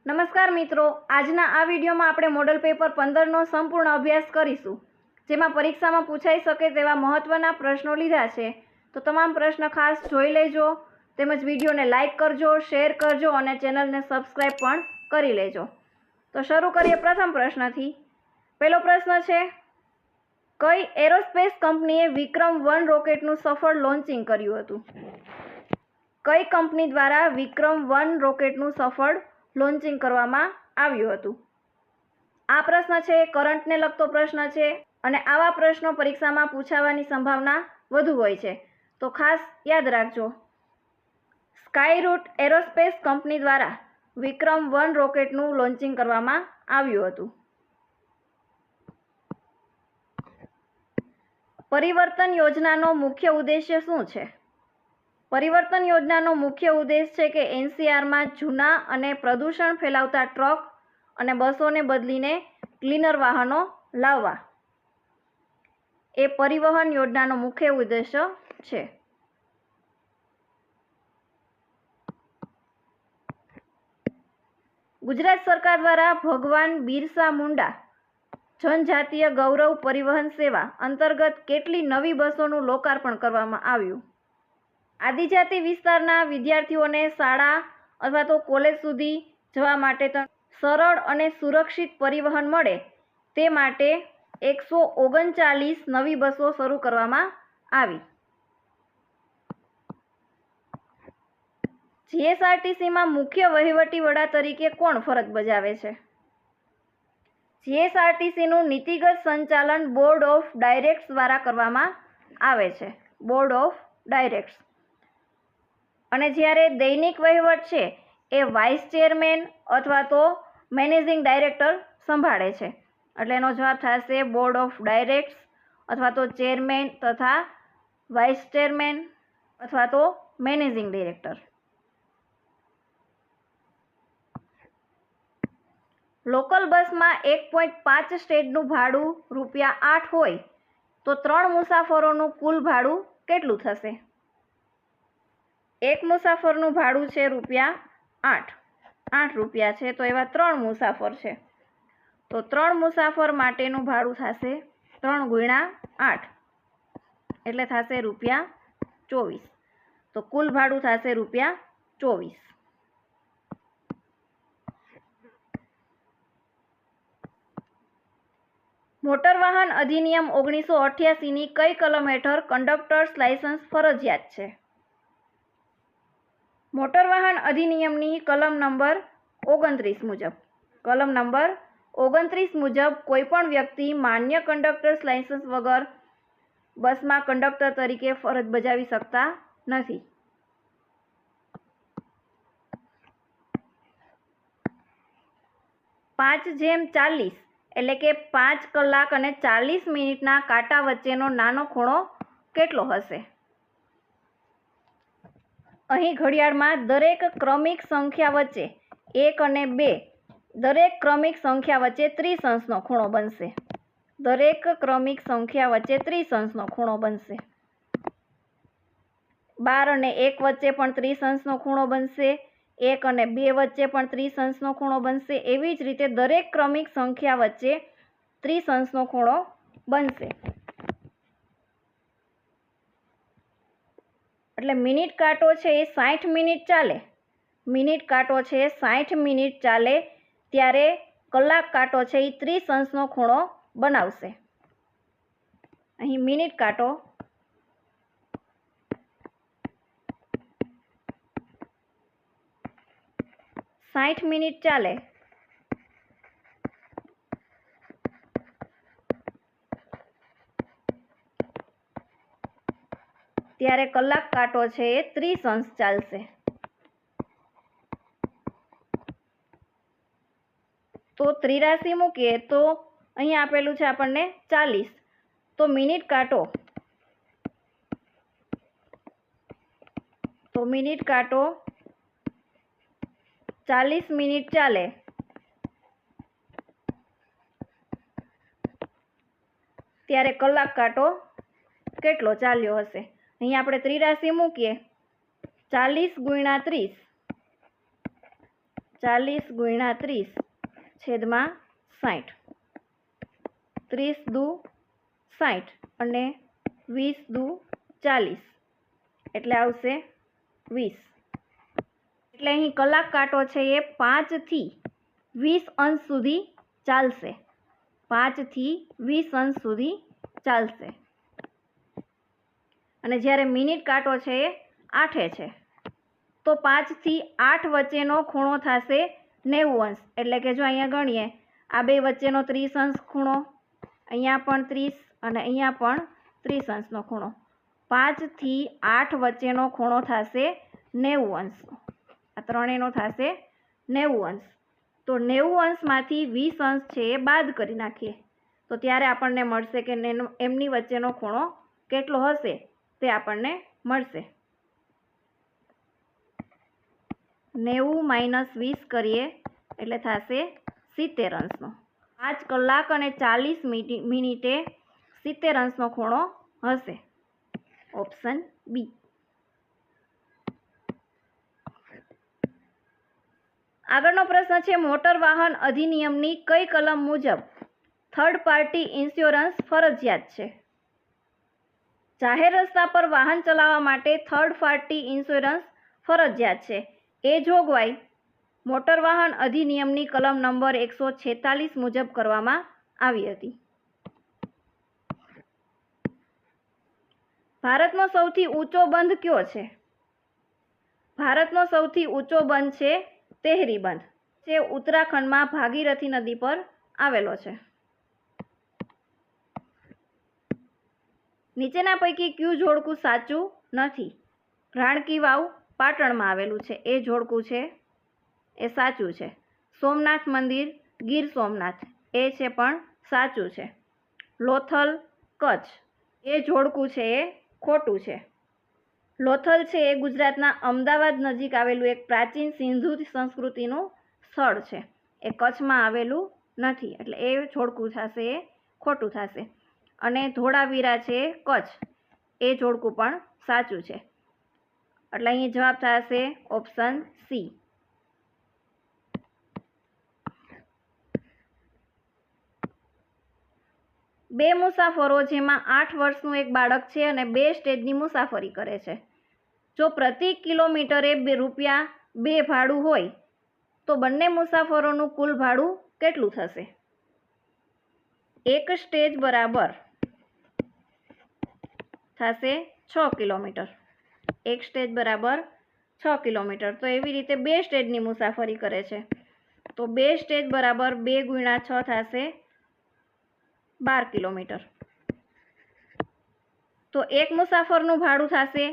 નમસ્કાર મિત્રો, આજના આ વિડીયોમાં આપણે મોડલ પેપર 15નો સંપૂર્ણ અભ્યાસ કરીશું, જેમાં પરીક્ષામાં પૂછાઈ શકે તેવા મહત્વના પ્રશ્નો લીધા છે. તો તમામ પ્રશ્ન ખાસ જોઈ લેજો, તેમજ વિડીયોને લાઇક કરજો, શેર કરજો અને ચેનલને સબસ્ક્રાઈબ પણ કરી લેજો. તો શરૂ કરીએ પ્રથમ પ્રશ્નથી. પહેલો પ્રશ્ન છે, કઈ એરોસ્પેસ કંપનીએ વિક્રમ-1 રોકેટનું સફળ લોન્ચિંગ કર્યું હતું? કઈ કંપની દ્વારા વિક્રમ-1 રોકેટનું સફળ લોન્ચિંગ કરવામાં આવ્યું હતું? આ પ્રશ્ન છે કરંટને લગતો પ્રશ્ન છે અને આવા પ્રશ્નો પરીક્ષામાં પૂછાવાની સંભાવના વધુ હોય છે, તો ખાસ યાદ રાખજો. સ્કાયરૂટ એરોસ્પેસ કંપની દ્વારા વિક્રમ-1 રોકેટનું લોન્ચિંગ કરવામાં આવ્યું હતું. પરિવર્તન યોજનાનો મુખ્ય ઉદ્દેશ્ય શું છે? પરિવર્તન યોજનાનો મુખ્ય ઉદ્દેશ છે કે એનસીઆરમાં જૂના અને પ્રદૂષણ ફેલાવતા ટ્રક અને બસોને બદલીને ક્લીનર વાહનો લાવવા એ પરિવહન યોજનાનો મુખ્ય ઉદ્દેશ્ય છે. ગુજરાત સરકાર દ્વારા ભગવાન બિરસા મુંડા જનજાતીય ગૌરવ પરિવહન સેવા અંતર્ગત કેટલી નવી બસોનું લોકાર્પણ કરવામાં આવ્યું? આદિજાતિ વિસ્તારના વિદ્યાર્થીઓને શાળા અથવા તો કોલેજ સુધી જવા માટે સરળ અને સુરક્ષિત પરિવહન મળે તે માટે 139 નવી બસો શરૂ કરવામાં આવી. જીએસઆરટીસીમાં મુખ્ય વહીવટી વડા તરીકે કોણ ફરજ બજાવે છે? જીએસઆરટીસીનું નીતિગત સંચાલન બોર્ડ ઓફ ડાયરેક્ટર્સ દ્વારા કરવામાં આવે છે. Board of directors. અને જ્યારે દૈનિક વહીવટ છે એ વાઇસ ચેરમેન અથવા તો મેનેજિંગ ડાયરેક્ટર સંભાળે છે. એટલે એનો જવાબ થશે બોર્ડ ઓફ ડાયરેક્ટર્સ અથવા તો ચેરમેન તથા વાઇસ ચેરમેન અથવા તો મેનેજિંગ ડાયરેક્ટર. લોકલ બસમાં 1.5 સ્ટેજનું ભાડું ₹8 હોય તો 3 મુસાફરોનું કુલ ભાડું કેટલું થશે? એક મુસાફરનું ભાડું છે ₹8 છે, તો એવા 3 મુસાફર છે, તો 3 મુસાફર માટેનું ભાડું થશે 3 × 8 એટલે થશે ₹24. તો કુલ ભાડું થશે ₹24. મોટર વાહન અધિનિયમ 1988ની કઈ કલમ હેઠળ કંડક્ટર્સ લાયસન્સ ફરજિયાત છે? મોટર વાહન અધિનિયમની કલમ નંબર 29 મુજબ. કલમ નંબર 29 મુજબ કોઈપણ વ્યક્તિ માન્ય કંડક્ટર્સ લાયસન્સ વગર બસમાં કંડક્ટર તરીકે ફરજ બજાવી શકતા નથી. (5:40) એટલે કે 5 કલાક અને 40 મિનિટના કાંટા વચ્ચેનો નાનો ખૂણો કેટલો હશે? અહીં ઘડિયાળમાં દરેક ક્રમિક સંખ્યા વચ્ચે 1 અને 2 દરેક ક્રમિક સંખ્યા વચ્ચે 30 અંશનો ખૂણો બનશે. દરેક ક્રમિક સંખ્યા વચ્ચે 30 અંશનો ખૂણો બનશે. 12 અને 1 વચ્ચે પણ 30 અંશનો ખૂણો બનશે. 1 અને 2 વચ્ચે પણ 30 અંશનો ખૂણો બનશે. એવી જ રીતે દરેક ક્રમિક સંખ્યા વચ્ચે 30 અંશનો ખૂણો બનશે. એટલે મિનિટ કાંટો છે એ 60 મિનિટ ચાલે. મિનિટ કાંટો છે 60 મિનિટ ચાલે ત્યારે કલાક કાંટો છે એ 30 અંશનો ખૂણો બનાવશે. અહીં મિનિટ કાંટો 60 મિનિટ ચાલે ત્યારે કલાક કાંટો છે એ 30 અંશ ચાલશે. તો 83 મૂકીએ તો અહીં આપેલું છે આપણને 40, તો મિનિટ કાંટો 40 મિનિટ ચાલે ત્યારે કલાક કાંટો કેટલો ચાલ્યો હશે? અહીં આપણે 83 મૂકીએ 40 × 30 40 ગુણ્યા 30 છેદમાં 60, 30 દુ 60 અને 20 દુ 40 એટલે આવશે 20. એટલે અહીં કલાક કાંટો છે એ 5 થી 20 અંશ સુધી ચાલશે. 5 થી 20 અંશ સુધી ચાલશે. અને જ્યારે મિનિટ કાંટો છે એ 8 છે તો 5 થી 8 વચ્ચેનો ખૂણો થશે 90 અંશ. એટલે કે જો અહીંયા ગણીએ, આ બે વચ્ચેનો 30 અંશ ખૂણો, અહીંયા પણ 30 અને અહીંયા પણ 30 અંશનો ખૂણો. 5 થી 8 વચ્ચેનો ખૂણો થશે 90 અંશ. આ ત્રણેયનો થશે 90 અંશ. તો 90 અંશમાંથી 20 અંશ છે એ બાદ કરી નાખીએ તો ત્યારે આપણને મળશે કે એમની વચ્ચેનો ખૂણો કેટલો હશે તે આપણને મળશે. 90 માઇનસ 20 કરીએ એટલે થશે 70 અંશનો. 5 કલાક અને 40 મિનિટે 70 અંશનો ખૂણો હશે. Option B. આગળનો પ્રશ્ન છે, મોટર વાહન અધિનિયમની કઈ કલમ મુજબ થર્ડ પાર્ટી ઇન્સ્યોરન્સ ફરજિયાત છે? જાહેર રસ્તા પર વાહન ચલાવવા માટે થર્ડ પાર્ટી ઇન્સ્યોરન્સ ફરજિયાત છે. એ જોગવાઈ મોટર વાહન અધિનિયમની કલમ નંબર 146 મુજબ કરવામાં આવી હતી. ભારતનો સૌથી ઊંચો બંધ કયો છે? ભારતનો સૌથી ઊંચો બંધ છે તેહરી બંધ, જે ઉત્તરાખંડમાં ભાગીરથી નદી પર આવેલો છે. નીચેના પૈકી કયું જોડકું સાચું નથી? રાણકી વાવ પાટણમાં આવેલું છે, એ જોડકું છે એ સાચું છે. સોમનાથ મંદિર ગીર સોમનાથ, એ છે પણ સાચું છે. લોથલ કચ્છ, એ જોડકું છે એ ખોટું છે. લોથલ છે એ ગુજરાતના અમદાવાદ નજીક આવેલું એક પ્રાચીન સિંધુ સંસ્કૃતિનું સ્થળ છે, એ કચ્છમાં આવેલું નથી, એટલે એ જોડકું થશે એ ખોટું થશે. અને ધોળાવીરા છે કચ્છ, એ જોડકું પણ સાચું છે, એટલે અહીં જવાબ થશે ઓપ્શન સી. બે મુસાફરો જેમાં 8 વર્ષનું એક બાળક છે અને 2 સ્ટેજની મુસાફરી કરે છે. જો પ્રતિ કિલોમીટરે ₹2 ભાડું હોય તો બંને મુસાફરોનું કુલ ભાડું કેટલું થશે? એક સ્ટેજ બરાબર થશે 6 કિલોમીટર. એક સ્ટેજ બરાબર 6 કિલોમીટર. તો એવી રીતે 2 સ્ટેજની મુસાફરી કરે છે તો 2 સ્ટેજ બરાબર 2 ગુણ્યા 6 થશે 12 કિલોમીટર. તો એક મુસાફરનું ભાડું થશે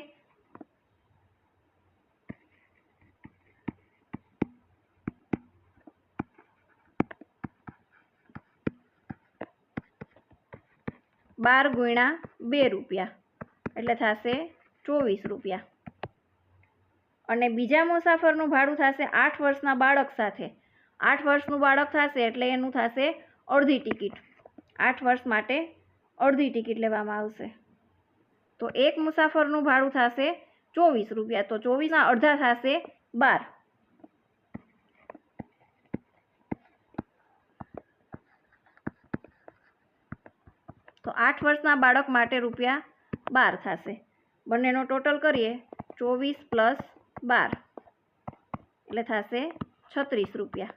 ₹12 એટલે થશે ₹24. અને બીજા મુસાફરનું ભાડું થશે 8 વર્ષના બાળક સાથે. 8 વર્ષનું બાળક થશે એટલે એનું થશે અડધી ટિકિટ. 8 વર્ષ માટે અડધી ટિકિટ લેવામાં આવશે. તો એક મુસાફરનું ભાડું થશે ₹24. તો 24ના અડધા થશે 12. તો 8 વર્ષના બાળક માટે ₹12 થશે. બંનેનો ટોટલ કરીએ 24 પ્લસ 12 એટલે થશે ₹36.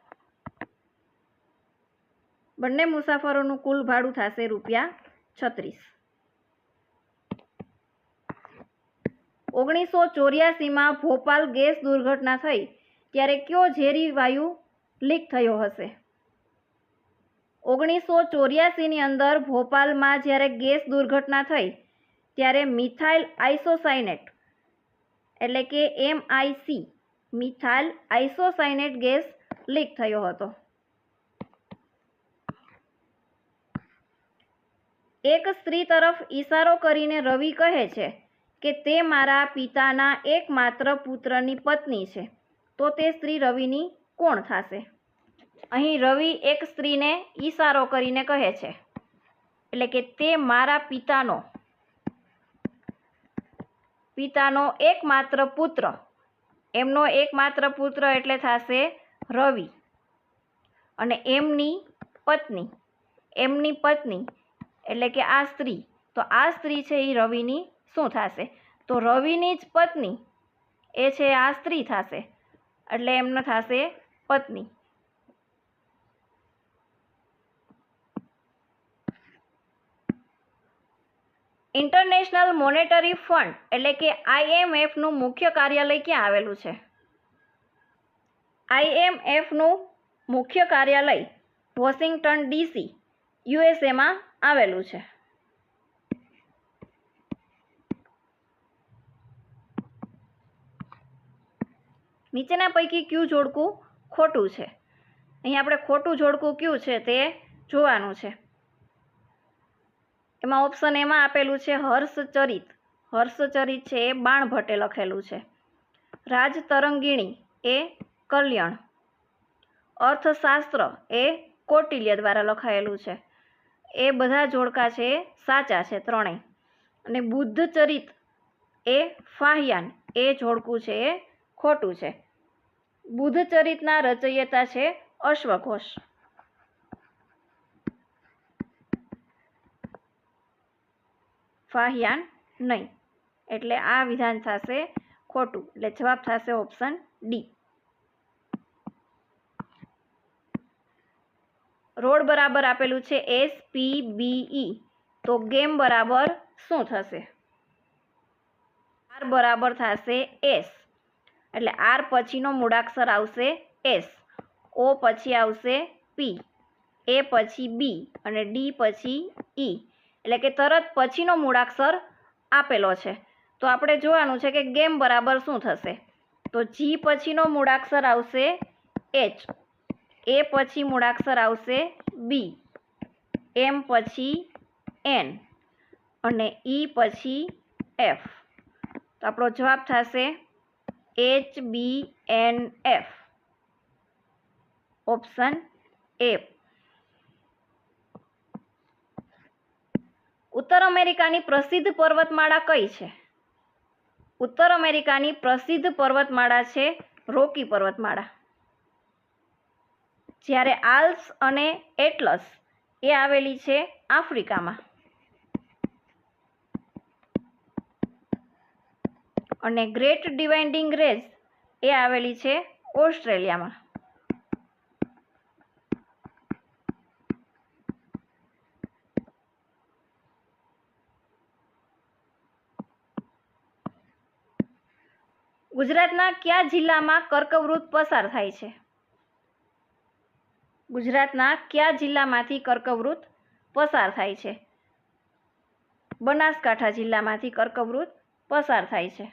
બંને મુસાફરોનું કુલ ભાડું થશે ₹36. 1984માં ભોપાલ ગેસ દુર્ઘટના થઈ ત્યારે કયો ઝેરી વાયુ લીક થયો હશે? 1984ની અંદર ભોપાલમાં જ્યારે ગેસ દુર્ઘટના થઈ ત્યારે મિથાઇલ આઇસોસાયનેટ એટલે કે MIC methyl isocyanate gas leak થયો હતો. એક સ્ત્રી તરફ ઈશારો કરીને રવિ કહે છે કે તે મારા પિતાના એકમાત્ર પુત્રની પત્ની છે, તો તે સ્ત્રી રવિની કોણ થશે? અહીં રવિ એક સ્ત્રીને ઈશારો કરીને કહે છે એટલે કે તે મારા પિતાનો એકમાત્ર પુત્ર, એમનો એકમાત્ર પુત્ર એટલે થશે રવિ અને એમની પત્ની એટલે કે આ સ્ત્રી, તો આ સ્ત્રી છે એ રવિની શું થશે? તો રવિની જ પત્ની એ છે આ સ્ત્રી થશે, એટલે એમને થશે પત્ની. ઇન્ટરનેશનલ મોનેટરી ફંડ એટલે કે IMFનું મુખ્ય કાર્યાલય ક્યાં આવેલું છે? IMFનું મુખ્ય કાર્યાલય વોશિંગ્ટન DC USA આવેલું છે. નીચેના પૈકી કયું જોડકું ખોટું છે? અહીં આપણે ખોટું જોડકું કયું છે તે જોવાનું છે. એમાં ઓપ્શન એમાં આપેલું છે હર્ષચરિત. હર્ષચરિત છે એ બાણભટ્ટે લખેલું છે. રાજતરંગિણી એ કલ્યાણ. અર્થશાસ્ત્ર એ કૌટિલ્ય દ્વારા લખાયેલું છે. એ બધા જોડકા છે એ સાચા છે ત્રણેય. અને બુદ્ધચરિત એ ફાહિયાન એ જોડકું છે એ ખોટું છે. બુદ્ધચરિતના રચયિતા છે અશ્વઘોષ. ફાહિયાન નહીં, એટલે આ વિધાન થશે ખોટું. એટલે જવાબ થશે ઓપ્શન ડી. રોડ બરાબર આપેલું છે SPBE, તો ગેમ બરાબર શું થશે? R બરાબર થશે S, એટલે R પછીનો મૂળાક્ષર આવશે S, O પછી આવશે P, A પછી B અને D પછી E, એટલે કે તરત પછીનો મૂળાક્ષર આપેલો છે. તો આપણે જોવાનું છે કે ગેમ બરાબર શું થશે? તો G પછીનો મૂળાક્ષર આવશે H, A પછી મૂળાક્ષર આવશે B, M પછી N અને E પછી F. તો આપણો જવાબ થશે HBNF, ઓપ્શન A. ઉત્તર અમેરિકાની પ્રસિદ્ધ પર્વતમાળા કઈ છે? ઉત્તર અમેરિકાની પ્રસિદ્ધ પર્વતમાળા છે રોકી પર્વતમાળા. જ્યારે આલ્પ્સ અને એટલસ એ આવેલી છે આફ્રિકામાં અને ગ્રેટ ડિવાઇડિંગ રેન્જ એ આવેલી છે ઓસ્ટ્રેલિયામાં. ગુજરાતના કયા જિલ્લામાં કર્કવૃત પસાર થાય છે? ગુજરાતના કયા જિલ્લામાંથી કર્કવૃત પસાર થાય છે? બનાસકાંઠા જિલ્લામાંથી કર્કવૃત પસાર થાય છે.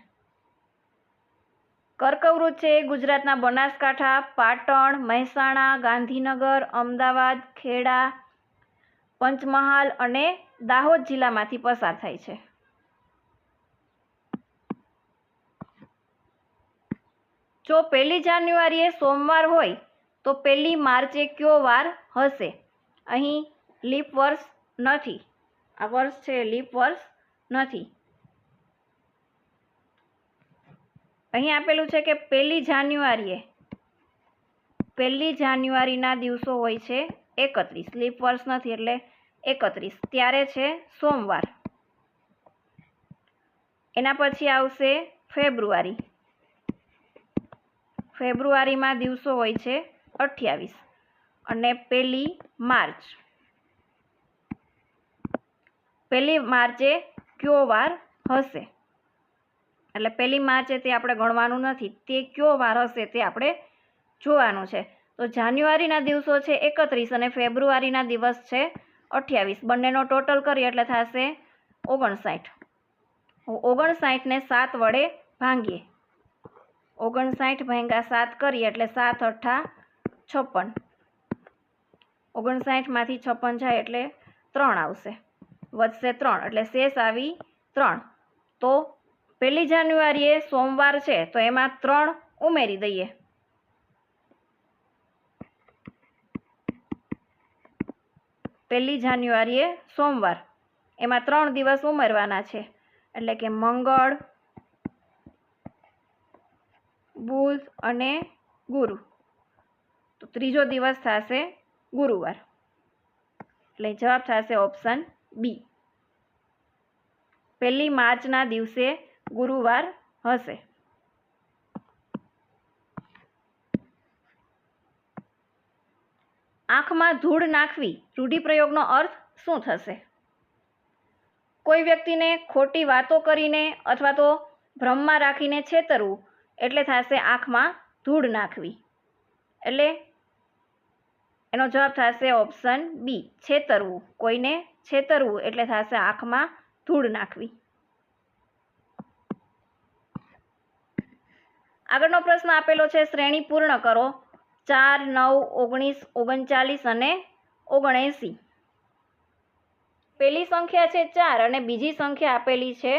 કર્કવૃત છે એ ગુજરાતના બનાસકાંઠા, પાટણ, મહેસાણા, ગાંધીનગર, અમદાવાદ, ખેડા, પંચમહાલ અને દાહોદ જિલ્લામાંથી પસાર થાય છે. જો 1 જાન્યુઆરીએ સોમવાર હોય તો 1 માર્ચે કયો વાર હશે? અહીં લીપ વર્ષ નથી, આ વર્ષ છે લીપ વર્ષ નથી. અહીં આપેલું છે કે 1 જાન્યુઆરીના દિવસો હોય છે 31, લીપ વર્ષ નથી એટલે 31, ત્યારે છે સોમવાર. એના પછી આવશે ફેબ્રુઆરી. ફેબ્રુઆરીમાં દિવસો હોય છે 28 અને 1 માર્ચ. 1 માર્ચે કયો વાર હશે? એટલે 1 માર્ચે તે આપણે ગણવાનું નથી, તે કયો વાર હશે તે આપણે જોવાનું છે. તો જાન્યુઆરીના દિવસો છે 31 અને ફેબ્રુઆરીના દિવસ છે 28. બંનેનો ટોટલ કરીએ એટલે થશે 59. 59ને 7 વડે ભાંગીએ. 59 ભાગ્યા 7 કરીએ એટલે 7 અઠ્ઠા 56. 59માંથી 56 જાય એટલે 3 આવશે, વધશે 3 એટલે શેષ આવી 3. તો 1 જાન્યુઆરીએ સોમવાર છે તો એમાં 3 ઉમેરી દઈએ. પહેલી જાન્યુઆરીએ સોમવાર, એમાં 3 દિવસ ઉમેરવાના છે એટલે કે મંગળ, બુધ અને ગુરુ. ત્રીજો દિવસ થશે ગુરુવાર, એટલે જવાબ થશે ઓપ્શન બી, 1 માર્ચના દિવસે ગુરુવાર હશે. આંખમાં ધૂળ નાખવી રૂઢિપ્રયોગનો અર્થ શું થશે? કોઈ વ્યક્તિને ખોટી વાતો કરીને અથવા તો ભ્રમમાં રાખીને છેતરવું એટલે થશે આંખમાં ધૂળ નાખવી. એટલે એનો જવાબ થશે ઓપ્શન બી, છેતરવું. કોઈને છેતરવું એટલે થશે આંખમાં ધૂળ નાખવી. આગળનો પ્રશ્ન આપેલો છે, શ્રેણી પૂર્ણ કરો. 4, 9, 19, 39 અને 79. પહેલી સંખ્યા છે 4 અને બીજી સંખ્યા આપેલી છે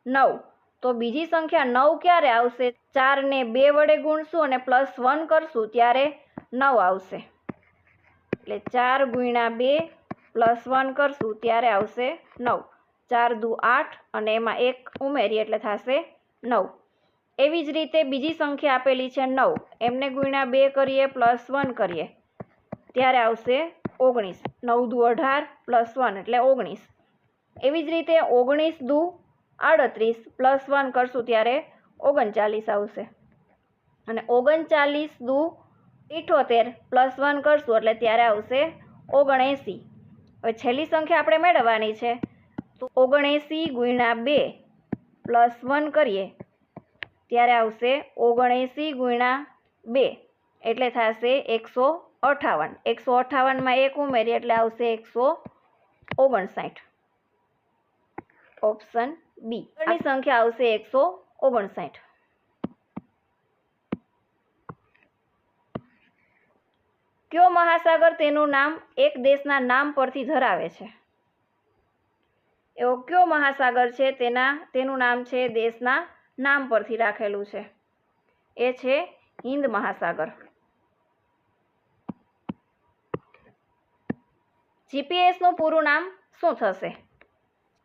9. તો બીજી સંખ્યા 9 ક્યારે આવશે? 4 ને 2 વડે ગુણશું અને +1 કરશું ત્યારે 9 આવશે. એટલે 4 ગુણ્યા 2 +1 કરશું ત્યારે આવશે 9. 4 દુ 8 અને એમાં 1 ઉમેરી એટલે થશે 9. એવી જ રીતે બીજી સંખ્યા આપેલી છે 9, એમને ગુણ્યા 2 કરીએ +1 કરીએ ત્યારે આવશે 19. 9 દુ 18 +1 એટલે 19. એવી જ રીતે 19 દુ 38 +1 કરશું ત્યારે 39 આવશે. અને 39 દુ 78 +1 કરશું એટલે ત્યારે આવશે 79. હવે છેલ્લી સંખ્યા આપણે મેળવવાની છે, તો 79 ગુણ્યા 2 +1 કરીએ ત્યારે આવશે 79 ગુણ્યા 2 એટલે થશે 158. 158માં 1 ઉમેરીએ એટલે આવશે 159. ઓપ્શન બી, આગળની સંખ્યા આવશે 159. કયો મહાસાગર તેનું નામ એક દેશના નામ પરથી ધરાવે છે? એવો કયો મહાસાગર છે તેનું નામ છે દેશના નામ પરથી રાખેલું છે? એ છે હિન્દ મહાસાગર. જીપીએસનું પૂરું નામ શું થશે?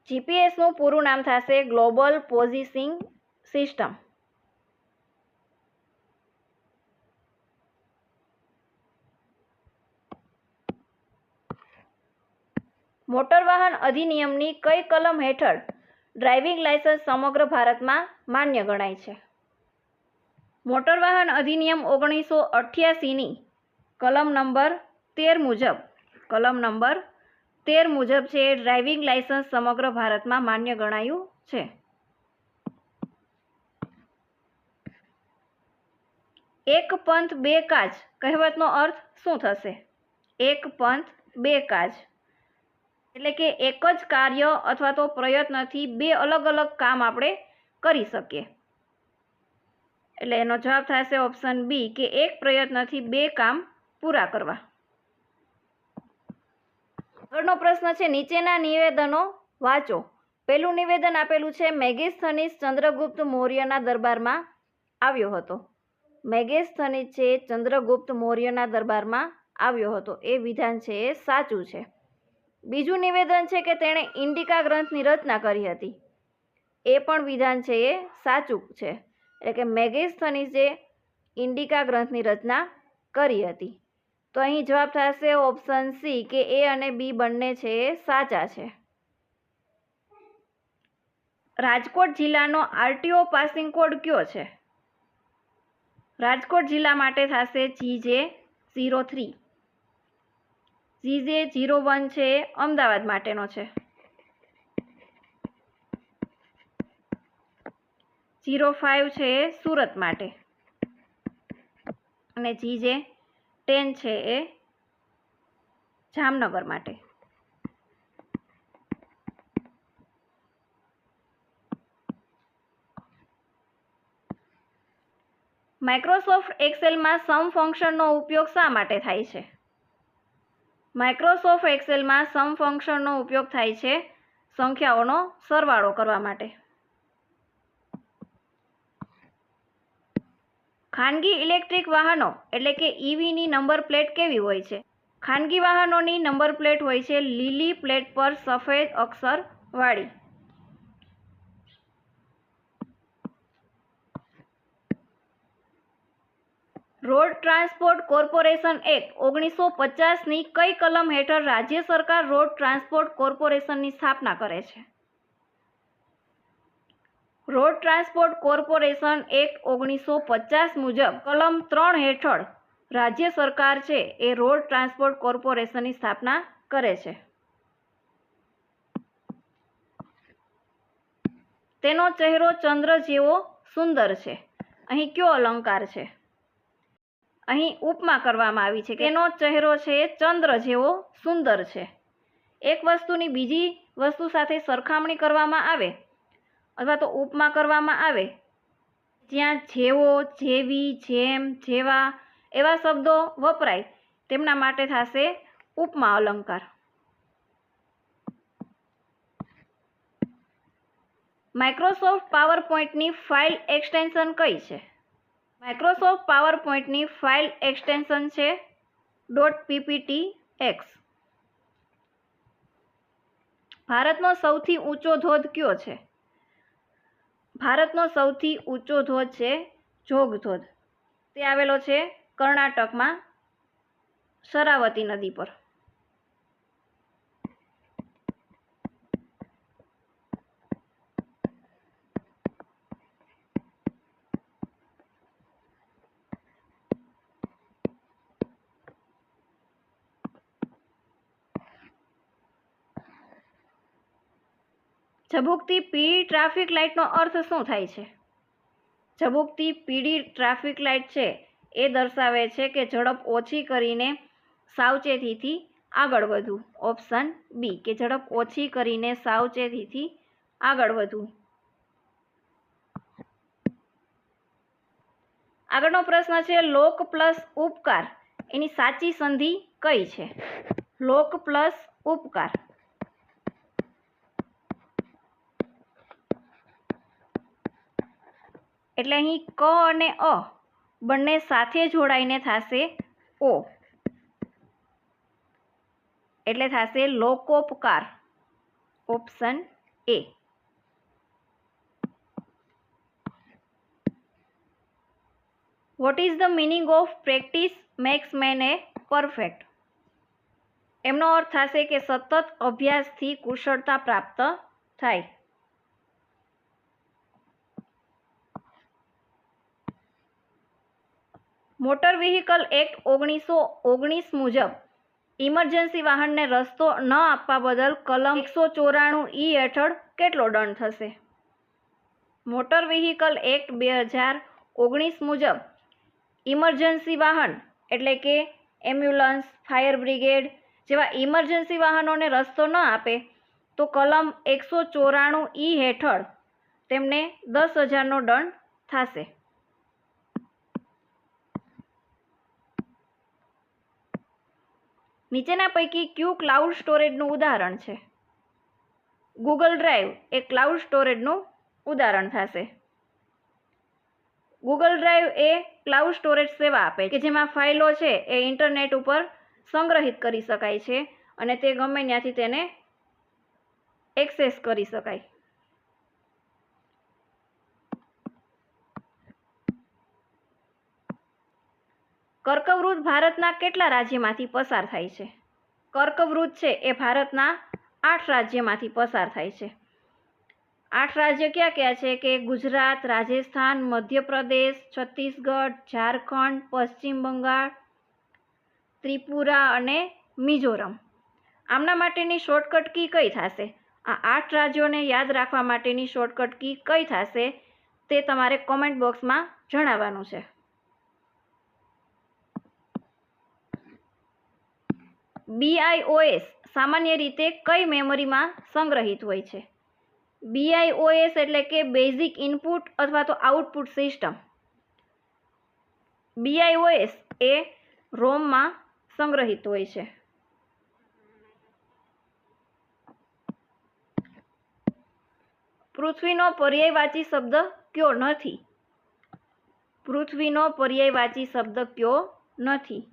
જીપીએસનું પૂરું નામ થશે ગ્લોબલ પોઝિશનિંગ સિસ્ટમ. મોટર વાહન અધિનિયમની કઈ કલમ હેઠળ ડ્રાઇવિંગ લાયસન્સ સમગ્ર ભારતમાં માન્ય ગણાય છે? મોટર વાહન અધિનિયમ 1988ની કલમ નંબર 13 મુજબ છે ડ્રાઇવિંગ લાયસન્સ સમગ્ર ભારતમાં માન્ય ગણાયું છે. એક પંથ બે કાજ કહેવતનો અર્થ શું થશે? એક પંથ બે કાજ એટલે કે એક જ કાર્ય અથવા તો પ્રયત્નથી બે અલગ અલગ કામ આપણે કરી શકીએ. એટલે એનો જવાબ થશે ઓપ્શન બી, કે એક પ્રયત્નથી બે કામ પૂરા કરવા. આગળનો પ્રશ્ન છે, નીચેના નિવેદનો વાંચો. પહેલું નિવેદન આપેલું છે, મેગેસ્થનીસ ચંદ્રગુપ્ત મૌર્યના દરબારમાં આવ્યો હતો. મેગેસ્થનીસ છે ચંદ્રગુપ્ત મૌર્યના દરબારમાં આવ્યો હતો. એ વિધાન છે એ સાચું છે. બીજું નિવેદન છે કે તેણે ઇન્ડિકા ગ્રંથની રચના કરી હતી. એ પણ વિધાન છે એ સાચું છે. એટલે કે મેગેસ્થનીસે ઇન્ડિકા ગ્રંથની રચના કરી હતી. તો અહીં જવાબ થશે ઓપ્શન સી, કે એ અને બી બંને છે એ સાચા છે. રાજકોટ જિલ્લાનો આરટીઓ પાસિંગ કોડ કયો છે? રાજકોટ જિલ્લા માટે થશે GJ03. GJ01 છે એ અમદાવાદ માટેનો છે. 05 છે એ સુરત માટે અને GJ10 છે એ જામનગર માટે. માઇક્રોસોફ્ટ એક્સેલમાં સમ ફંક્શનનો ઉપયોગ શા માટે થાય છે? માઇક્રોસોફ્ટ એક્સેલમાં સમ ફંક્શનનો ઉપયોગ થાય છે સંખ્યાઓનો સરવાળો કરવા માટે. ખાનગી ઇલેક્ટ્રિક વાહનો એટલે કે ઈવીની નંબર પ્લેટ કેવી હોય છે? ખાનગી વાહનોની નંબર પ્લેટ હોય છે લીલી પ્લેટ પર સફેદ અક્ષર વાળી. રોડ ટ્રાન્સપોર્ટ કોર્પોરેશન એક્ટ 1950ની કઈ કલમ હેઠળ રાજ્ય સરકાર રોડ ટ્રાન્સપોર્ટ કોર્પોરેશનની સ્થાપના કરે છે? રોડ ટ્રાન્સપોર્ટ કોર્પોરેશન એક્ટ 1950 મુજબ કલમ 3 હેઠળ રાજ્ય સરકાર છે એ રોડ ટ્રાન્સપોર્ટ કોર્પોરેશનની સ્થાપના કરે છે. તેનો ચહેરો ચંદ્ર જેવો સુંદર છે. અહીં કયો અલંકાર છે? અહીં ઉપમા કરવામાં આવી છે. તેનો ચહેરો છે ચંદ્ર જેવો સુંદર છે. એક વસ્તુની બીજી વસ્તુ સાથે સરખામણી કરવામાં આવે અથવા તો ઉપમા કરવામાં આવે, જ્યાં જેવો, જેવી, જેમ, જેવા એવા શબ્દો વપરાય તેમના માટે થશે ઉપમા અલંકાર. માઇક્રોસોફ્ટ પાવરપોઈન્ટની ફાઇલ એક્સટેન્શન કઈ છે? માઇક્રોસોફ્ટ પાવરપોઈન્ટની ફાઇલ એક્સટેન્શન છે .pptx. ભારતનો સૌથી ઊંચો ધોધ કયો છે? ભારતનો સૌથી ઊંચો ધોધ છે જોગ ધોધ. તે આવેલો છે કર્ણાટકમાં શરાવતી નદી પર. ઝબૂકતી પીળી ટ્રાફિક લાઇટનો અર્થ શું થાય છે? ઝબૂકતી પીળી ટ્રાફિક લાઇટ છે એ દર્શાવે છે કે ઝડપ ઓછી કરીને સાવચેતીથી આગળ વધવું. ઓપ્શન બી, કે ઝડપ ઓછી કરીને સાવચેતીથી આગળ વધવું. આગળનો પ્રશ્ન છે લોક પ્લસ ઉપકાર એની સાચી સંધિ કઈ છે? લોક પ્લસ ઉપકાર. એટલે અહીં ક અને અ બંને સાથે જોડાઈને થશે ઓ, એટલે થશે લોકોપકાર. Option A. What is the meaning of practice makes man a perfect? એમનો અર્થ થશે કે સતત અભ્યાસથી કુશળતા પ્રાપ્ત થાય. મોટર વ્હીકલ એક્ટ 1919 મુજબ ઇમરજન્સી વાહનને રસ્તો ન આપવા બદલ કલમ 194E હેઠળ કેટલો દંડ થશે? મોટર વ્હીકલ એક્ટ 2019 મુજબ ઇમરજન્સી વાહન એટલે કે એમ્બ્યુલન્સ, ફાયર બ્રિગેડ જેવા ઇમરજન્સી વાહનોને રસ્તો ન આપે તો કલમ 194E હેઠળ તેમને 10,000નો દંડ થશે. નીચેના પૈકી કયું ક્લાઉડ સ્ટોરેજનું ઉદાહરણ છે? ગૂગલ ડ્રાઈવ એ ક્લાઉડ સ્ટોરેજનું ઉદાહરણ થશે. ગૂગલ ડ્રાઈવ એ ક્લાઉડ સ્ટોરેજ સેવા આપે કે જેમાં ફાઇલો છે એ ઇન્ટરનેટ ઉપર સંગ્રહિત કરી શકાય છે અને તે ગમે ત્યાંથી તેને એક્સેસ કરી શકાય. કર્કવૃત ભારતના કેટલા રાજ્યમાંથી પસાર થાય છે? કર્કવૃત છે એ ભારતના 8 રાજ્યમાંથી પસાર થાય છે. 8 રાજ્ય ક્યાં ક્યાં છે? કે ગુજરાત, રાજસ્થાન, મધ્યપ્રદેશ, છત્તીસગઢ, ઝારખંડ, પશ્ચિમ બંગાળ, ત્રિપુરા અને મિઝોરમ. આમના માટેની શોર્ટકટ કી કઈ થશે? આ 8 રાજ્યોને યાદ રાખવા માટેની શોર્ટકટ કી કઈ થશે તે તમારે કોમેન્ટ બોક્સમાં જણાવવાનું છે. BIOS સામાન્ય રીતે કઈ મેમરીમાં સંગ્રહિત હોય છે? BIOS એટલે કે બેઝિક ઇનપુટ અથવા તો આઉટપુટ સિસ્ટમ. BIOS એ રોમમાં સંગ્રહિત હોય છે. પૃથ્વીનો પર્યાયવાચી શબ્દ કયો નથી? પૃથ્વીનો પર્યાયવાચી શબ્દ કયો નથી?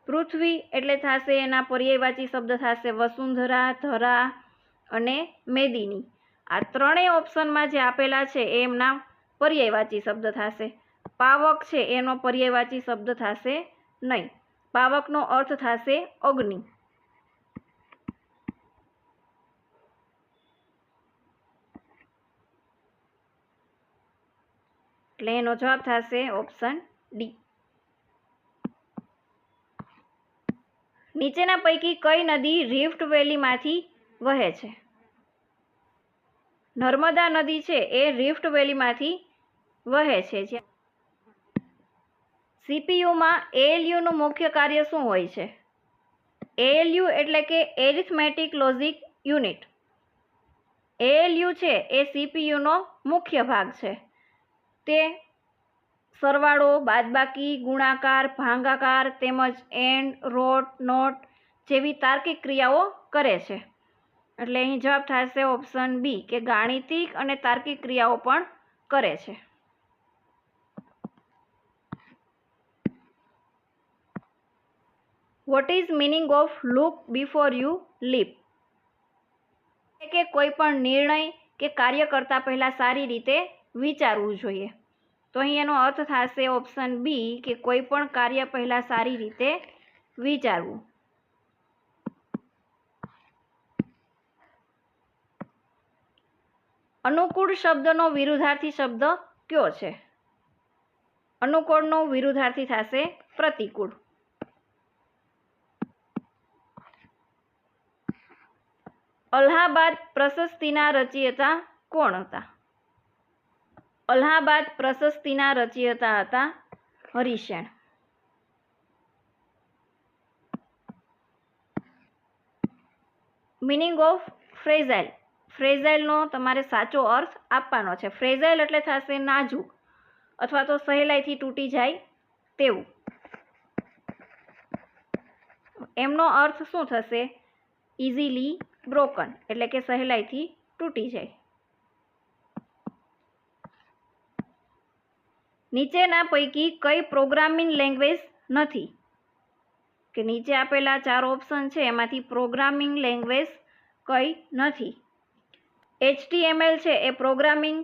પૃથ્વી એટલે થશે એના પર્યાયવાચી શબ્દ થશે વસુંધરા, ધરા અને મેદિની. આ ત્રણેય ઓપ્શનમાં જે આપેલા છે એ એમના પર્યાયવાચી શબ્દ થશે. પાવક છે એનો પર્યાયવાચી શબ્દ થશે નહીં. પાવકનો અર્થ થશે અગ્નિ. એટલે એનો જવાબ થશે ઓપ્શન ડી. નીચેના પૈકી કઈ નદી રિફ્ટ વેલીમાંથી વહે છે? નર્મદા નદી છે એ રિફ્ટ વેલીમાંથી વહે છે. સીપીયુમાં એએલયુનું મુખ્ય કાર્ય શું હોય છે? એએલયુ એટલે કે એરિથમેટિક લોજિક યુનિટ. એએલયુ છે એ સીપીયુનો મુખ્ય ભાગ છે. તે સરવાળો, બાદબાકી, ગુણાકાર, ભાગાકાર તેમજ એન્ડ, રોટ, નોટ જેવી તાર્કિક ક્રિયાઓ કરે છે. એટલે અહીં જવાબ થશે ઓપ્શન બી કે ગાણિતિક અને તાર્કિક ક્રિયાઓ પણ કરે છે. What is meaning of look before you leap? એટલે કે કોઈ પણ નિર્ણય કે કાર્ય કરતા પહેલા સારી રીતે વિચારવું જોઈએ. તો અહીં એનો અર્થ થશે ઓપ્શન બી કે કોઈ પણ કાર્ય પહેલા સારી રીતે વિચારવું. અનુકૂળ શબ્દનો વિરુદ્ધાર્થી શબ્દ કયો છે? અનુકૂળનો વિરુદ્ધાર્થી થશે પ્રતિકૂળ. અલ્હાબાદ પ્રશસ્તિના રચયિતા કોણ હતા? અલ્હાબાદ પ્રશસ્તિના રચયિતા હતા હરિસેન. Meaning of fragile. ફ્રેજાઇલનો તમારે સાચો અર્થ આપવાનો છે. ફ્રેજાઇલ એટલે થશે નાજુક અથવા તો સહેલાઈથી તૂટી જાય તેવું. એમનો અર્થ શું થશે? ઇઝીલી બ્રોકન એટલે કે સહેલાઈથી તૂટી જાય. નીચેના પૈકી કઈ પ્રોગ્રામિંગ લેંગ્વેજ નથી? કે નીચે આપેલા 4 ઓપ્શન છે એમાંથી પ્રોગ્રામિંગ લેંગ્વેજ કઈ નથી? HTML છે એ પ્રોગ્રામિંગ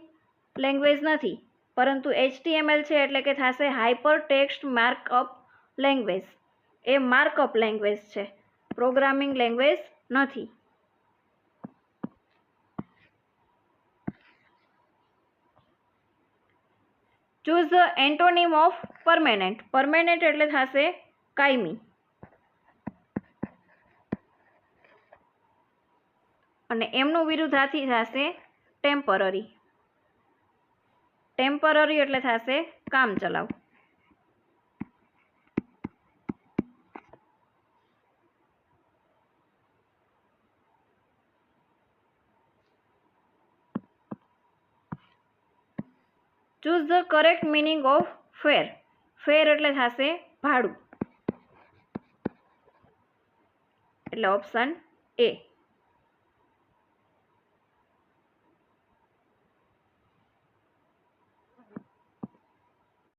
લેંગ્વેજ નથી, પરંતુ HTML છે એટલે કે થશે હાઇપર ટેક્સ્ટ માર્કઅપ લેંગ્વેજ. એ માર્કઅપ લેંગ્વેજ છે, પ્રોગ્રામિંગ લેંગ્વેજ નથી. Choose the antonym of permanent. Permanent એટલે થશે કાયમી. અને એમનું વિરુદ્ધાર્થી થશે ટેમ્પરરી. ટેમ્પરરી એટલે થશે કામચલાઉ. Choose the correct meaning of fair. Fair એટલે થશે ભાડું. એટલે ઓપ્શન એ.